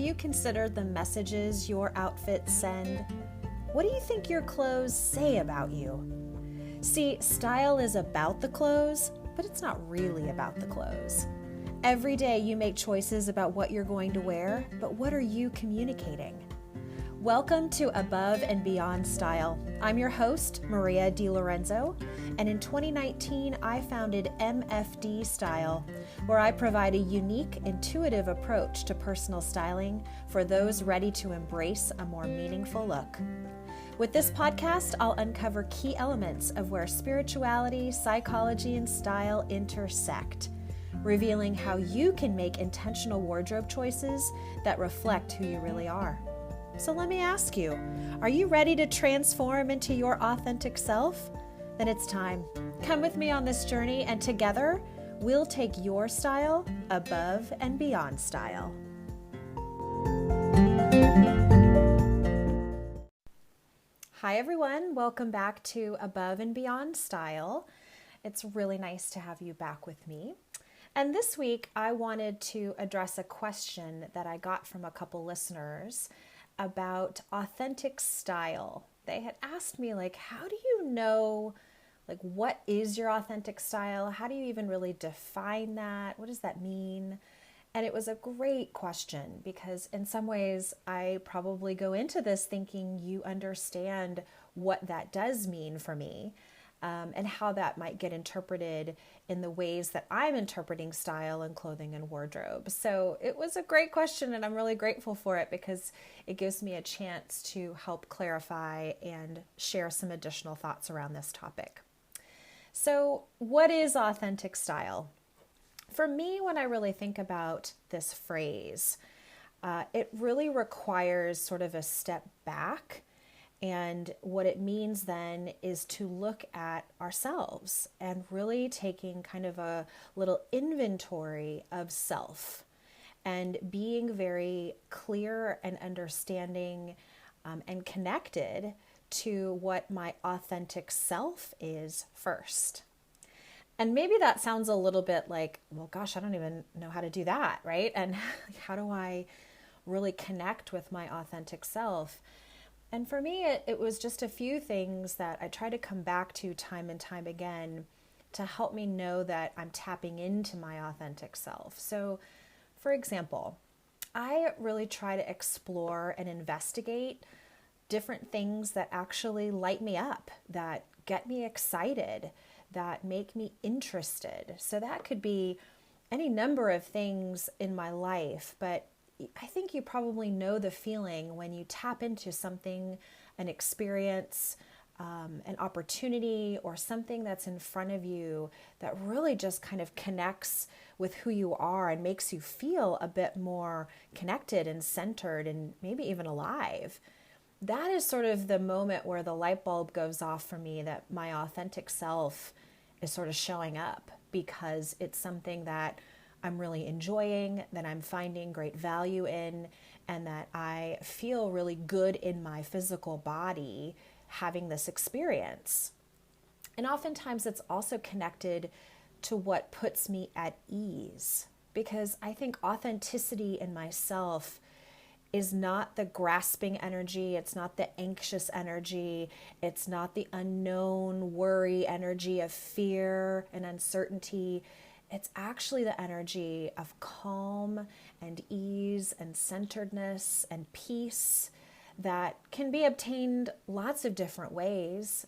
you considered the messages your outfits send? What do you think your clothes say about you? See, style is about the clothes, but it's not really about the clothes. Every day you make choices about what you're going to wear, but what are you communicating? Welcome to Above and Beyond Style. I'm your host, Maria DiLorenzo, and in 2019, I founded MFD Style, where I provide a unique, intuitive approach to personal styling for those ready to embrace a more meaningful look. With this podcast, I'll uncover key elements of where spirituality, psychology, and style intersect, revealing how you can make intentional wardrobe choices that reflect who you really are. So let me ask you, are you ready to transform into your authentic self? Then it's time. Come with me on this journey, and together we'll take your style above and beyond style. Hi everyone, welcome back to Above and Beyond Style. It's really nice to have you back with me. And this week I wanted to address a question that I got from a couple listeners about authentic style. They had asked me, how do you know, what is your authentic style? How do you even really define that? What does that mean? And it was a great question because in some ways I probably go into this thinking you understand what that does mean for me, and how that might get interpreted in the ways that I'm interpreting style and clothing and wardrobe. So it was a great question, and I'm really grateful for it because it gives me a chance to help clarify and share some additional thoughts around this topic. So what is authentic style? For me, when I really think about this phrase, it really requires sort of a step back. And what it means then is to look at ourselves and really taking kind of a little inventory of self and being very clear and understanding and connected to what my authentic self is first. And maybe that sounds a little bit like, well, gosh, I don't even know how to do that, right? And how do I really connect with my authentic self? And for me, it was just a few things that I try to come back to time and time again to help me know that I'm tapping into my authentic self. So, for example, I really try to explore and investigate different things that actually light me up, that get me excited, that make me interested. So that could be any number of things in my life, but I think you probably know the feeling when you tap into something, an experience, an opportunity, or something that's in front of you that really just kind of connects with who you are and makes you feel a bit more connected and centered and maybe even alive. That is sort of the moment where the light bulb goes off for me that my authentic self is sort of showing up, because it's something that I'm really enjoying, that I'm finding great value in, and that I feel really good in my physical body having this experience. And oftentimes it's also connected to what puts me at ease, because I think authenticity in myself is not the grasping energy, it's not the anxious energy, it's not the unknown worry energy of fear and uncertainty. It's actually the energy of calm and ease and centeredness and peace that can be obtained lots of different ways,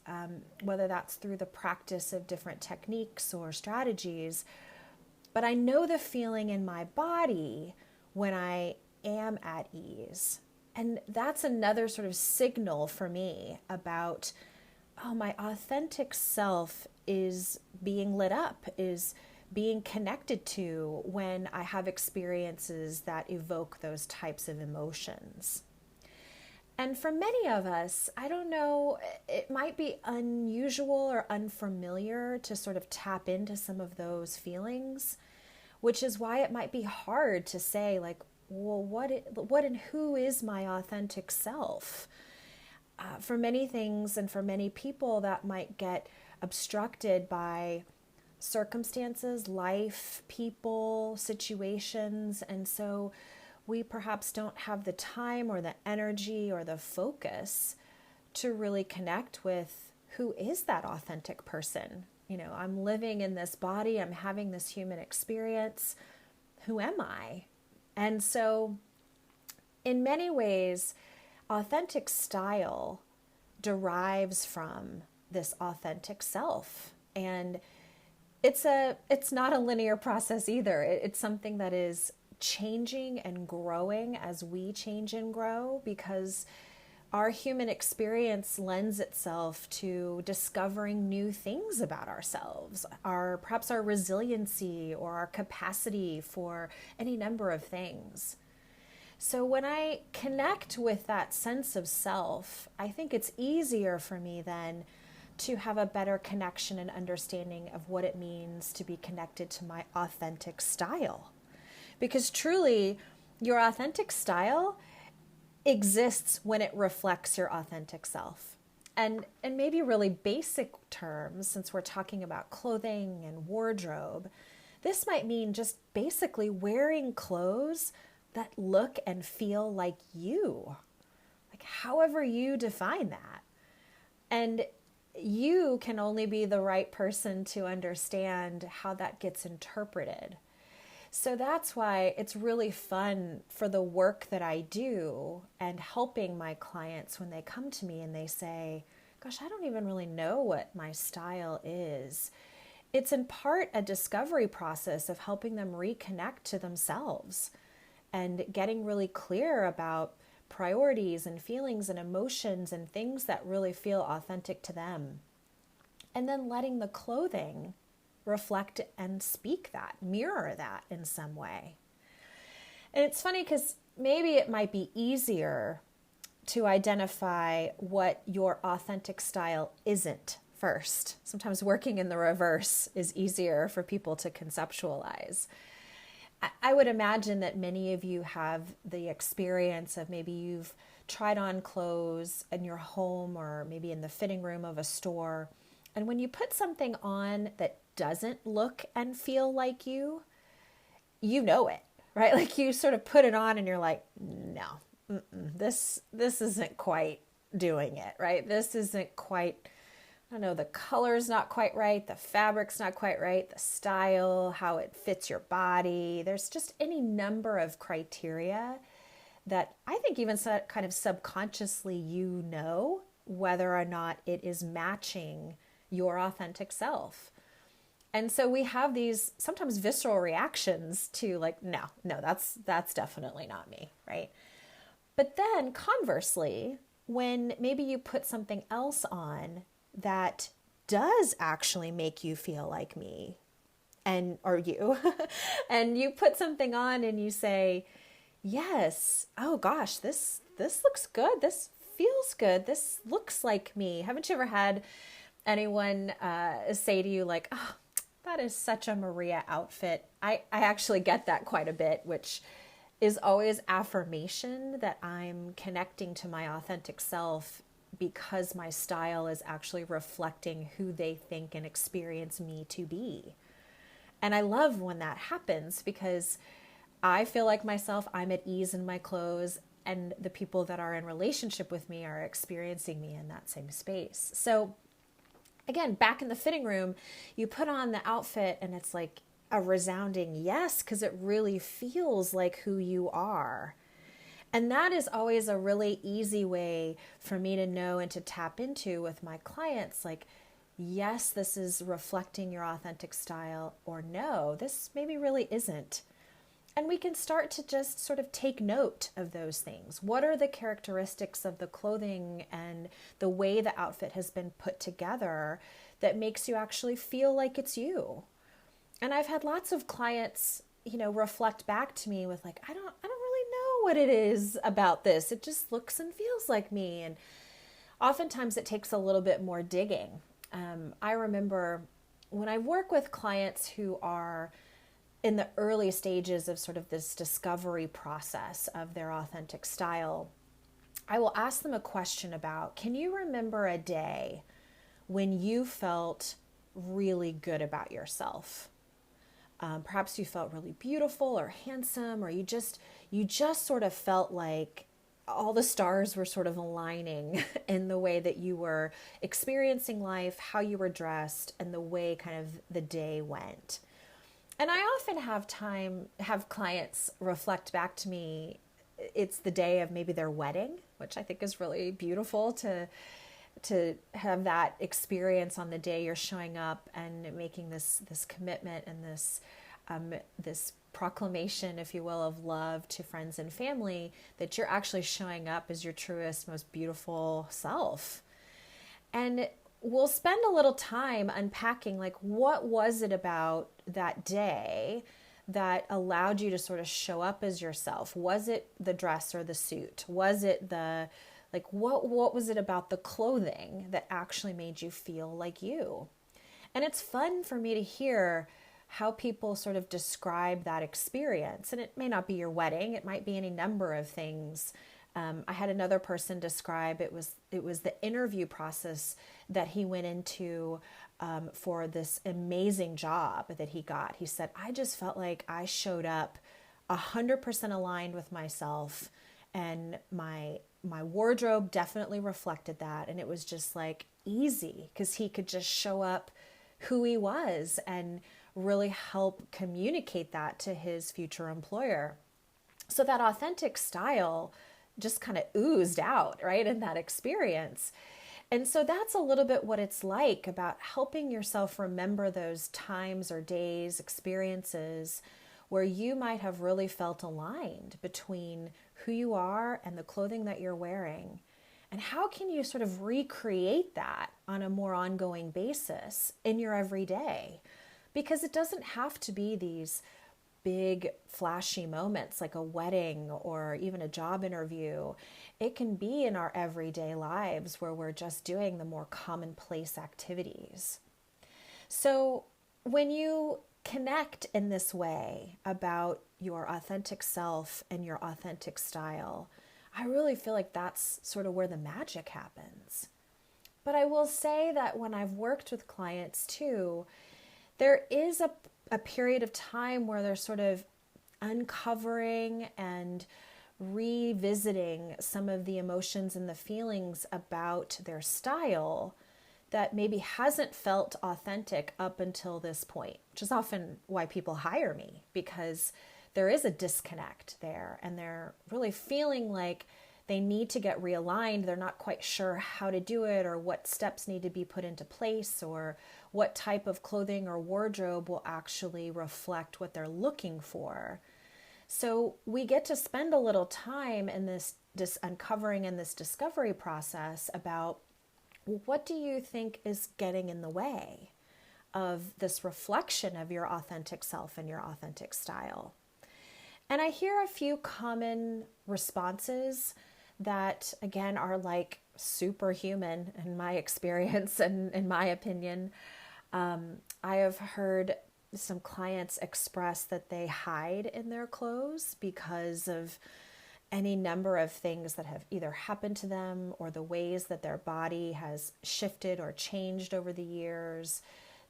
whether that's through the practice of different techniques or strategies. But I know the feeling in my body when I am at ease. And that's another sort of signal for me about, my authentic self is being lit up, is being connected to when I have experiences that evoke those types of emotions. And for many of us, I don't know, it might be unusual or unfamiliar to sort of tap into some of those feelings, which is why it might be hard to say, well, what and who is my authentic self? For many things and for many people, that might get obstructed by circumstances, life, people, situations. And so we perhaps don't have the time or the energy or the focus to really connect with who is that authentic person. I'm living in this body, I'm having this human experience. Who am I? And so, in many ways, authentic style derives from this authentic self. And it's not a linear process either. It's something that is changing and growing as we change and grow, because our human experience lends itself to discovering new things about ourselves, perhaps our resiliency or our capacity for any number of things. So when I connect with that sense of self, I think it's easier for me then to have a better connection and understanding of what it means to be connected to my authentic style. Because truly, your authentic style exists when it reflects your authentic self. And maybe really basic terms, since we're talking about clothing and wardrobe, this might mean just basically wearing clothes that look and feel like you, like however you define that. And you can only be the right person to understand how that gets interpreted. So that's why it's really fun for the work that I do and helping my clients when they come to me and they say, gosh, I don't even really know what my style is. It's in part a discovery process of helping them reconnect to themselves and getting really clear about priorities and feelings and emotions and things that really feel authentic to them. And then letting the clothing reflect and speak that, mirror that in some way. And it's funny because maybe it might be easier to identify what your authentic style isn't first. Sometimes working in the reverse is easier for people to conceptualize. I would imagine that many of you have the experience of maybe you've tried on clothes in your home or maybe in the fitting room of a store. And when you put something on that doesn't look and feel like you, you know it, right? Like you sort of put it on and you're like, no, this isn't quite doing it, right? This isn't quite, I don't know, the color's not quite right, the fabric's not quite right, the style, how it fits your body. There's just any number of criteria that I think even kind of subconsciously you know whether or not it is matching your authentic self. And so we have these sometimes visceral reactions to like, no, that's definitely not me, right? But then conversely, when maybe you put something else on that does actually make you feel like me or you, and you put something on and you say, yes, oh gosh, this looks good. This feels good. This looks like me. Haven't you ever had anyone say to you like, oh, that is such a Maria outfit? I actually get that quite a bit, which is always affirmation that I'm connecting to my authentic self because my style is actually reflecting who they think and experience me to be. And I love when that happens because I feel like myself, I'm at ease in my clothes, and the people that are in relationship with me are experiencing me in that same space. So again, back in the fitting room, you put on the outfit and it's like a resounding yes, because it really feels like who you are. And that is always a really easy way for me to know and to tap into with my clients, like, yes, this is reflecting your authentic style, or no, this maybe really isn't. And we can start to just sort of take note of those things. What are the characteristics of the clothing and the way the outfit has been put together that makes you actually feel like it's you? And I've had lots of clients, reflect back to me with like, I don't really know what it is about this. It just looks and feels like me. And oftentimes it takes a little bit more digging. I remember when I work with clients who are in the early stages of sort of this discovery process of their authentic style, I will ask them a question about, can you remember a day when you felt really good about yourself? Perhaps you felt really beautiful or handsome, or you just sort of felt like all the stars were sort of aligning in the way that you were experiencing life, how you were dressed, and the way kind of the day went. And I often have clients reflect back to me. It's the day of maybe their wedding, which I think is really beautiful to have that experience on the day you're showing up and making this commitment and this proclamation, if you will, of love to friends and family, that you're actually showing up as your truest, most beautiful self. And we'll spend a little time unpacking, like, what was it about that day that allowed you to sort of show up as yourself? Was it the dress or the suit? Was it what was it about the clothing that actually made you feel like you? And it's fun for me to hear how people sort of describe that experience. And it may not be your wedding, it might be any number of things. I had another person describe it was the interview process that he went into for this amazing job that he got. He said, I just felt like I showed up 100% aligned with myself, and my wardrobe definitely reflected that. And it was just like easy because he could just show up who he was and really help communicate that to his future employer. So that authentic style just kind of oozed out, right, in that experience. And so that's a little bit what it's like about helping yourself remember those times or days, experiences where you might have really felt aligned between who you are and the clothing that you're wearing. And how can you sort of recreate that on a more ongoing basis in your everyday? Because it doesn't have to be these big flashy moments like a wedding or even a job interview. It can be in our everyday lives where we're just doing the more commonplace activities. So when you connect in this way about your authentic self and your authentic style, I really feel like that's sort of where the magic happens. But I will say that when I've worked with clients too, there is a period of time where they're sort of uncovering and revisiting some of the emotions and the feelings about their style that maybe hasn't felt authentic up until this point, which is often why people hire me, because there is a disconnect there and they're really feeling like they need to get realigned. They're not quite sure how to do it or what steps need to be put into place or what type of clothing or wardrobe will actually reflect what they're looking for. So we get to spend a little time in this uncovering and this discovery process about, well, what do you think is getting in the way of this reflection of your authentic self and your authentic style? And I hear a few common responses that, again, are like superhuman in my experience and in my opinion. I have heard some clients express that they hide in their clothes because of any number of things that have either happened to them or the ways that their body has shifted or changed over the years,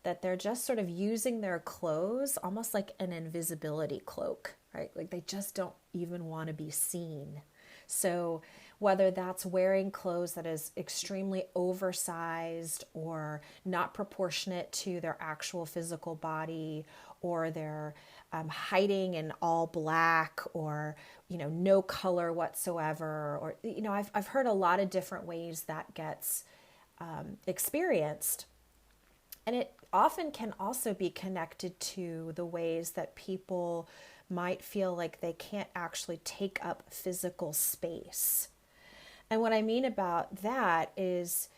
that they're just sort of using their clothes almost like an invisibility cloak, right? Like they just don't even want to be seen. So whether that's wearing clothes that is extremely oversized or not proportionate to their actual physical body, or they're hiding in all black, or no color whatsoever, or I've heard a lot of different ways that gets experienced. And it often can also be connected to the ways that people might feel like they can't actually take up physical space. And what I mean about that is,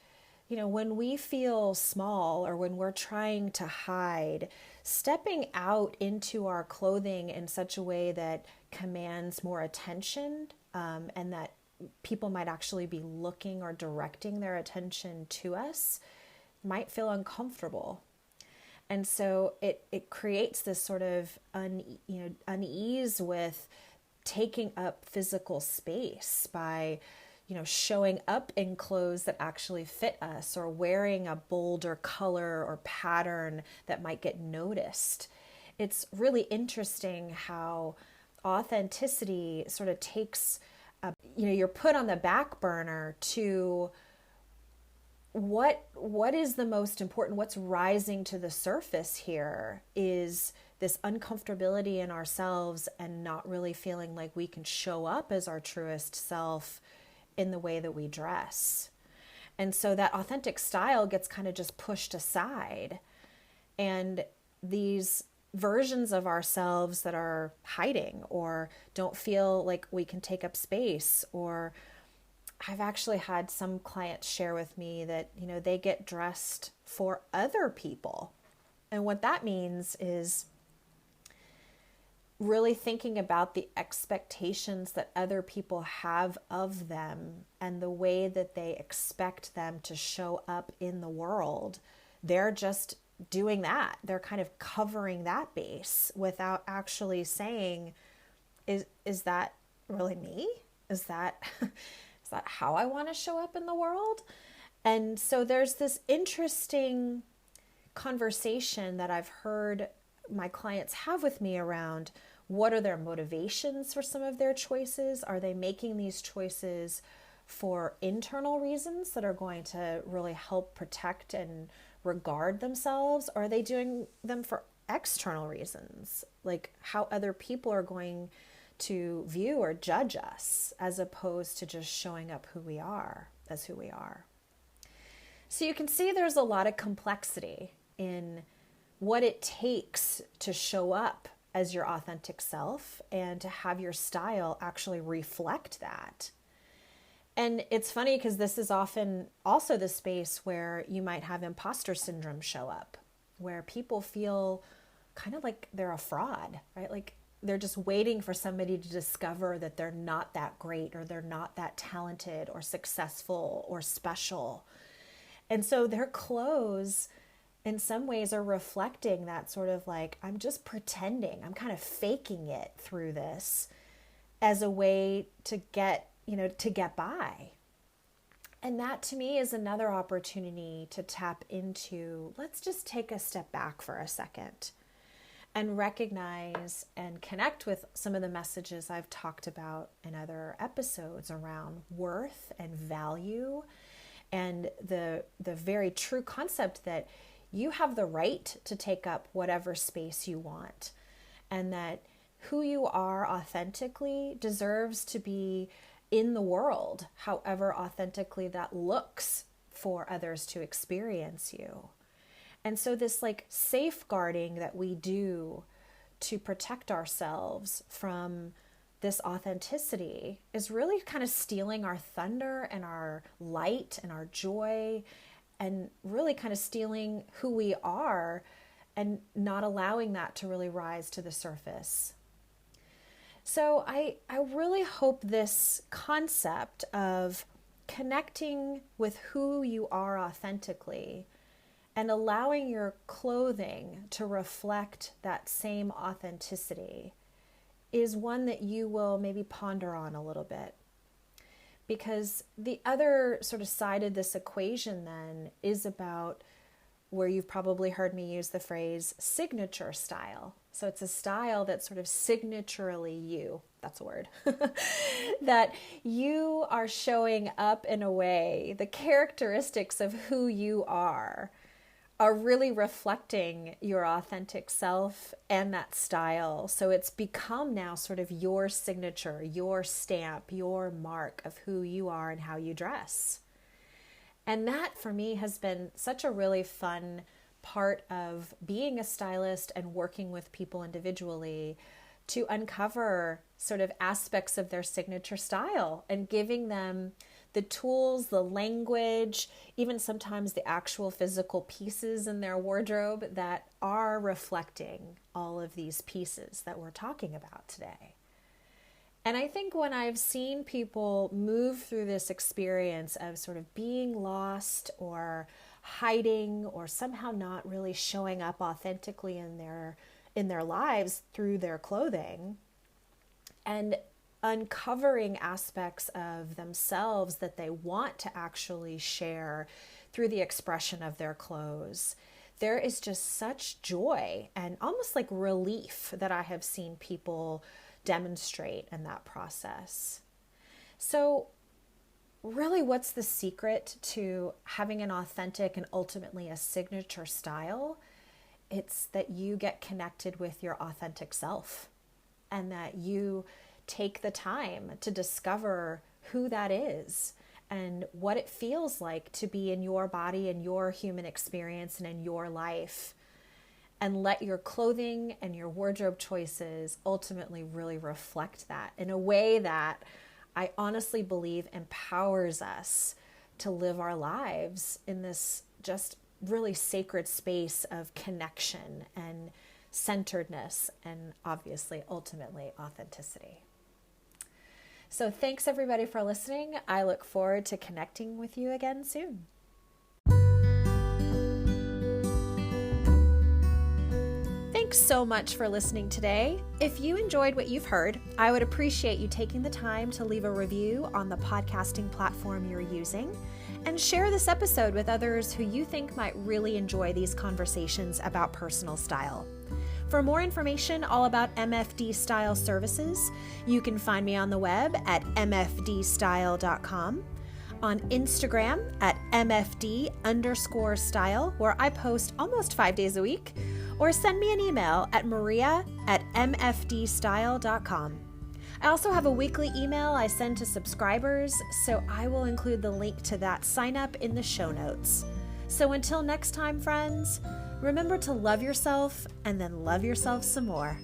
when we feel small or when we're trying to hide, stepping out into our clothing in such a way that commands more attention, and that people might actually be looking or directing their attention to us, might feel uncomfortable. And so it creates this sort of unease with taking up physical space by showing up in clothes that actually fit us, or wearing a bolder color or pattern that might get noticed. it's really interesting how authenticity sort of takes, you're put on the back burner to what is the most important, what's rising to the surface here is this uncomfortability in ourselves and not really feeling like we can show up as our truest self in the way that we dress. And so that authentic style gets kind of just pushed aside. And these versions of ourselves that are hiding or don't feel like we can take up space, or I've actually had some clients share with me that, they get dressed for other people. And what that means is really thinking about the expectations that other people have of them and the way that they expect them to show up in the world. They're just doing that. They're kind of covering that base without actually saying, is that really me? Is that how I want to show up in the world? And so there's this interesting conversation that I've heard my clients have with me around what are their motivations for some of their choices? Are they making these choices for internal reasons that are going to really help protect and regard themselves? Or are they doing them for external reasons, like how other people are going to view or judge us, as opposed to just showing up who we are as who we are? So you can see there's a lot of complexity in what it takes to show up as your authentic self and to have your style actually reflect that. And it's funny because this is often also the space where you might have imposter syndrome show up, where people feel kind of like they're a fraud, right? Like they're just waiting for somebody to discover that they're not that great or they're not that talented or successful or special. And so their clothes in some ways are reflecting that sort of like, I'm just pretending, I'm kind of faking it through this as a way to get by. And that to me is another opportunity to tap into, let's just take a step back for a second and recognize and connect with some of the messages I've talked about in other episodes around worth and value, and the very true concept that you have the right to take up whatever space you want, and that who you are authentically deserves to be in the world, however authentically that looks for others to experience you. And so this like safeguarding that we do to protect ourselves from this authenticity is really kind of stealing our thunder and our light and our joy, and really kind of stealing who we are and not allowing that to really rise to the surface. So I really hope this concept of connecting with who you are authentically and allowing your clothing to reflect that same authenticity is one that you will maybe ponder on a little bit. Because the other sort of side of this equation then is about where you've probably heard me use the phrase signature style. So it's a style that's sort of signaturally you, that's a word, that you are showing up in a way, the characteristics of who you are really reflecting your authentic self and that style. So it's become now sort of your signature, your stamp, your mark of who you are and how you dress. And that for me has been such a really fun part of being a stylist and working with people individually to uncover sort of aspects of their signature style and giving them the tools, the language, even sometimes the actual physical pieces in their wardrobe that are reflecting all of these pieces that we're talking about today. And I think when I've seen people move through this experience of sort of being lost or hiding or somehow not really showing up authentically in their lives through their clothing, and uncovering aspects of themselves that they want to actually share through the expression of their clothes, there is just such joy and almost like relief that I have seen people demonstrate in that process. So really, what's the secret to having an authentic and ultimately a signature style? It's that you get connected with your authentic self and that you take the time to discover who that is and what it feels like to be in your body and your human experience and in your life. And let your clothing and your wardrobe choices ultimately really reflect that in a way that I honestly believe empowers us to live our lives in this just really sacred space of connection and centeredness and obviously ultimately authenticity. So thanks everybody for listening. I look forward to connecting with you again soon. Thanks so much for listening today. If you enjoyed what you've heard, I would appreciate you taking the time to leave a review on the podcasting platform you're using and share this episode with others who you think might really enjoy these conversations about personal style. For more information all about MFD Style services, you can find me on the web at mfdstyle.com, on Instagram at mfd_style, where I post almost 5 days a week, or send me an email at maria@mfdstyle.com. I also have a weekly email I send to subscribers, so I will include the link to that sign up in the show notes. So until next time, friends, remember to love yourself and then love yourself some more.